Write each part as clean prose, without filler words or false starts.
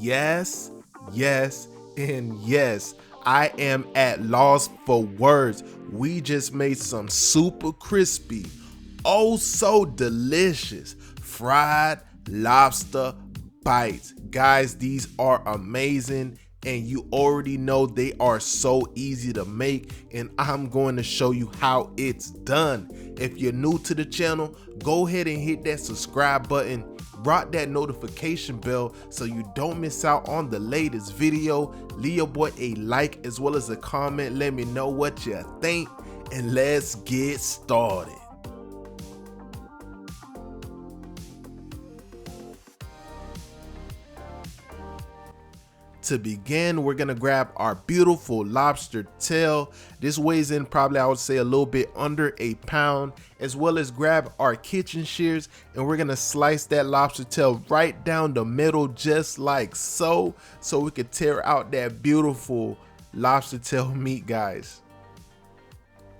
Yes, yes, and yes. I am at loss for words. We just made some super crispy, oh so delicious fried lobster bites. Guys, these are amazing, and you already know they are so easy to make, and I'm going to show you how it's done. If you're new to the channel, go ahead and hit that subscribe button, rock that notification bell so you don't miss out on the latest video. Leave your boy a like as well as a comment. Let me know what you think, and let's get started. To begin, we're gonna grab our beautiful lobster tail. This weighs in probably, I would say, a little bit under a pound, as well as grab our kitchen shears, and we're gonna slice that lobster tail right down the middle, just like so we could tear out that beautiful lobster tail meat, guys.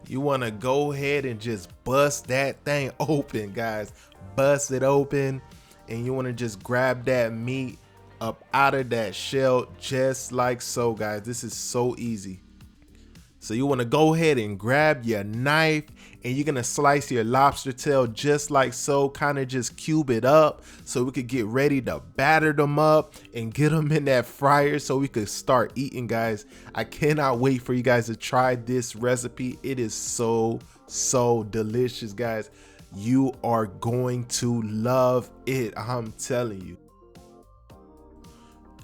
You wanna go ahead and just bust that thing open, guys. Bust it open, and you wanna just grab that meat up out of that shell, just like so, guys. This is so easy. So you want to go ahead and grab your knife, and you're gonna slice your lobster tail just like so, kind of just cube it up so we could get ready to batter them up and get them in that fryer so we could start eating, guys. I cannot wait for you guys to try this recipe. It is so delicious, guys. You are going to love it, I'm telling you.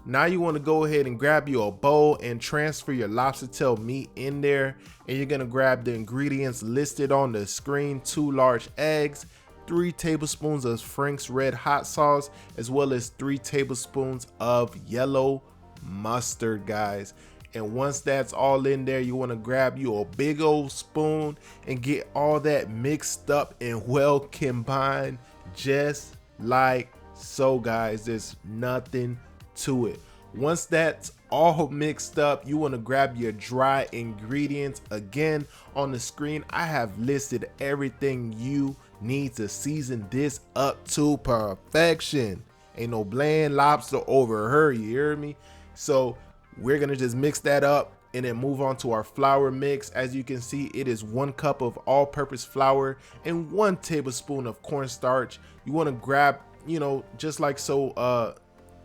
Now you want to go ahead and grab you a bowl and transfer your lobster tail meat in there, and you're going to grab the ingredients listed on the screen: 2 large eggs, 3 tablespoons of Frank's red hot sauce, as well as 3 tablespoons of yellow mustard, guys. And once that's all in there, you want to grab you a big old spoon and get all that mixed up and well combined, just like so, guys. There's nothing to it. Once that's all mixed up, you want to grab your dry ingredients. Again, on the screen I have listed everything you need to season this up to perfection. Ain't no bland lobster over her, you hear me? So we're gonna just mix that up and then move on to our flour mix. As you can see, it is 1 cup of all-purpose flour and 1 tablespoon of cornstarch. You want to grab, you know, just like so,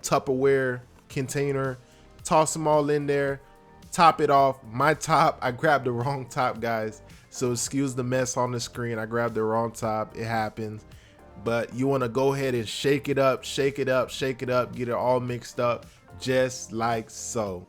Tupperware container, toss them all in there, top it off. My top, I grabbed the wrong top, guys, so excuse the mess on the screen. I grabbed the wrong top, it happens. But you want to go ahead and shake it up, shake it up, shake it up, get it all mixed up, just like so.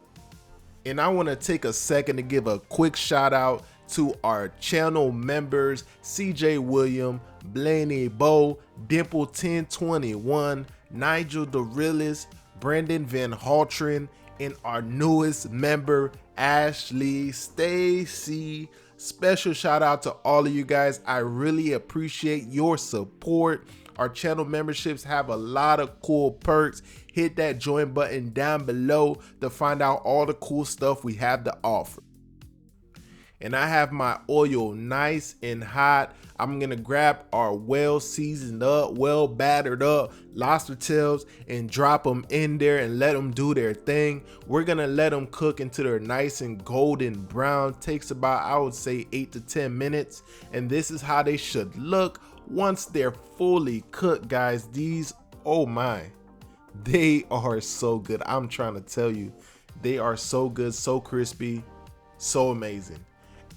And I want to take a second to give a quick shout out to our channel members: CJ William, Blaney Bow, Dimple 1021, Nigel the Realist, Brandon Van Haltren, and our newest member, Ashley Stacy. Special shout out to all of you guys. I really appreciate your support. Our channel memberships have a lot of cool perks. Hit that join button down below to find out all the cool stuff we have to offer. And I have my oil nice and hot. I'm gonna grab our well seasoned up, well battered up lobster tails and drop them in there and let them do their thing. We're gonna let them cook until they're nice and golden brown. Takes about, I would say, 8 to 10 minutes. And this is how they should look once they're fully cooked, guys. These, oh my, they are so good. I'm trying to tell you, they are so good, so crispy, so amazing.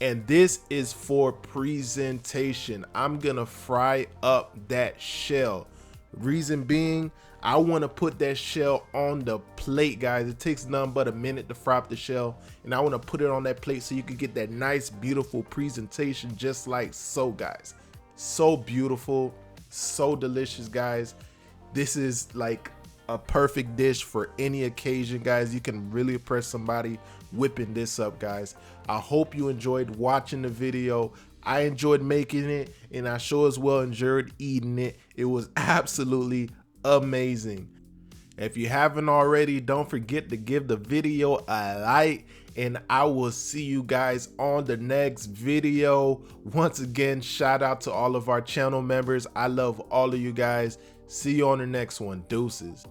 And this is for presentation. I'm gonna fry up that shell. Reason being, I want to put that shell on the plate, guys. It takes none but a minute to fry up the shell, and I want to put it on that plate so you can get that nice, beautiful presentation, just like so, guys. So beautiful, so delicious, guys. This is like a perfect dish for any occasion, guys. You can really impress somebody whipping this up, guys. I hope you enjoyed watching the video. I enjoyed making it, and I sure as well enjoyed eating it. It was absolutely amazing. If you haven't already, don't forget to give the video a like, and I will see you guys on the next video. Once again, shout out to all of our channel members. I love all of you guys. See you on the next one. Deuces.